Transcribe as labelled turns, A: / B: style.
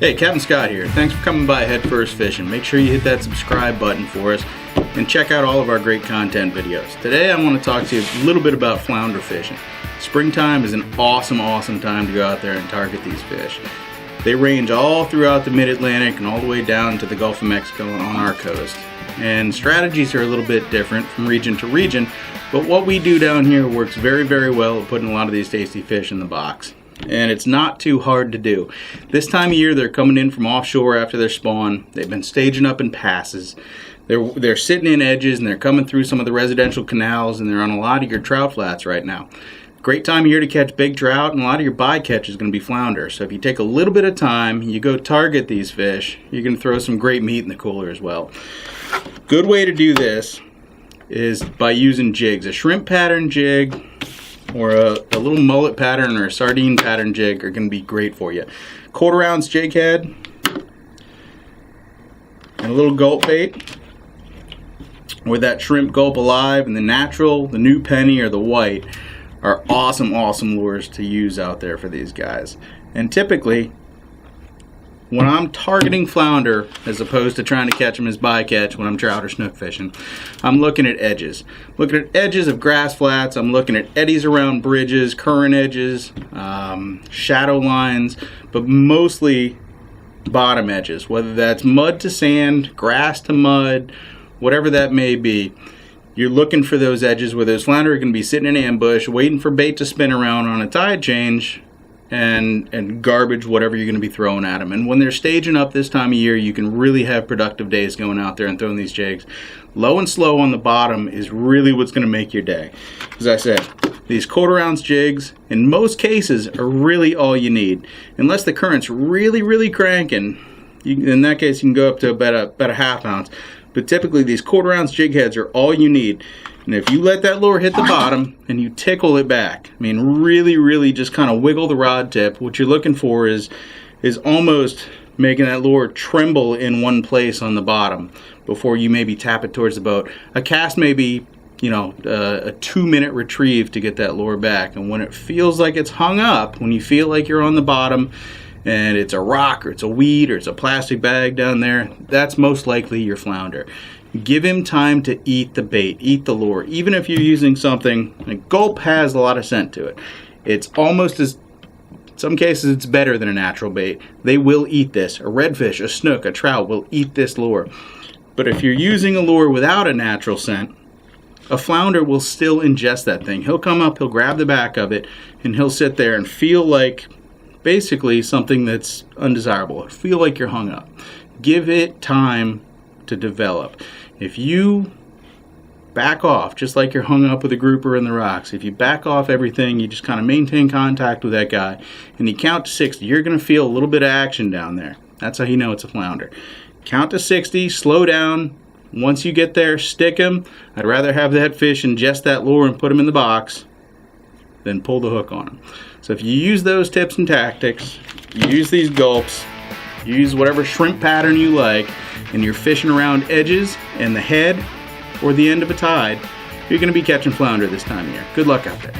A: Hey, Captain Scott here. Thanks for coming by Head First Fishing. Make sure you hit that subscribe button for us and check out all of our great content videos. Today I want to talk to you a little bit about flounder fishing. Springtime is an awesome time to go out there and target these fish. They range all throughout the mid-Atlantic and all the way down to the Gulf of Mexico and on our coast. And strategies are a little bit different from region to region, but what we do down here works very well at putting a lot of these tasty fish in the box. And it's not too hard to do. This time of year they're coming in from offshore after their spawn. They've been staging up in passes. They're sitting in edges and they're coming through some of the residential canals, and they're on a lot of your trout flats right now. Great time of year to catch big trout, and a lot of your bycatch is going to be flounder. So if you take a little bit of time, you go target these fish, you're going to throw some great meat in the cooler as well. Good way to do this is by using jigs. A shrimp pattern jig or a little mullet pattern or a sardine pattern jig are going to be great for you. 1/4 ounce jig head and a little gulp bait with that shrimp gulp alive, and the natural, the new penny, or the white are awesome lures to use out there for these guys. And typically when I'm targeting flounder, as opposed to trying to catch them as bycatch when I'm trout or snook fishing, I'm looking at edges. Looking at edges of grass flats, I'm looking at eddies around bridges, current edges, shadow lines, but mostly bottom edges, whether that's mud to sand, grass to mud, whatever that may be. You're looking for those edges where those flounder are going to be sitting in ambush, waiting for bait to spin around on a tide change, and garbage whatever you're going to be throwing at them. And when they're staging up this time of year, you can really have productive days going out there and throwing these jigs. Low and slow on the bottom is really what's going to make your day. As I said, these 1/4 ounce jigs in most cases are really all you need, unless the current's really cranking. In that case, you can go up to about a 1/2 ounce. But typically these 1/4 ounce jig heads are all you need. And if you let that lure hit the bottom and you tickle it back, I mean really just kind of wiggle the rod tip, what you're looking for is almost making that lure tremble in one place on the bottom before you maybe tap it towards the boat. A cast may be, a 2-minute retrieve to get that lure back. And when it feels like it's hung up, when you feel like you're on the bottom and it's a rock or it's a weed or it's a plastic bag down there, that's most likely your flounder. Give him time to eat the bait, eat the lure. Even if you're using something, like gulp has a lot of scent to it. It's almost as, in some cases it's better than a natural bait. They will eat this. A redfish, a snook, a trout will eat this lure. But if you're using a lure without a natural scent, a flounder will still ingest that thing. He'll come up, he'll grab the back of it, and he'll sit there and feel like basically something that's undesirable. Feel like you're hung up. Give it time to develop. If you back off, just like you're hung up with a grouper in the rocks, if you back off everything, you just kind of maintain contact with that guy, and you count to 60, you're going to feel a little bit of action down there. That's how you know it's a flounder. Count to 60, slow down. Once you get there, stick him. I'd rather have that fish ingest that lure and put him in the box than pull the hook on him. So if you use those tips and tactics, you use these gulps, you use whatever shrimp pattern you like, and you're fishing around edges and the head or the end of a tide, you're going to be catching flounder this time of year. Good luck out there.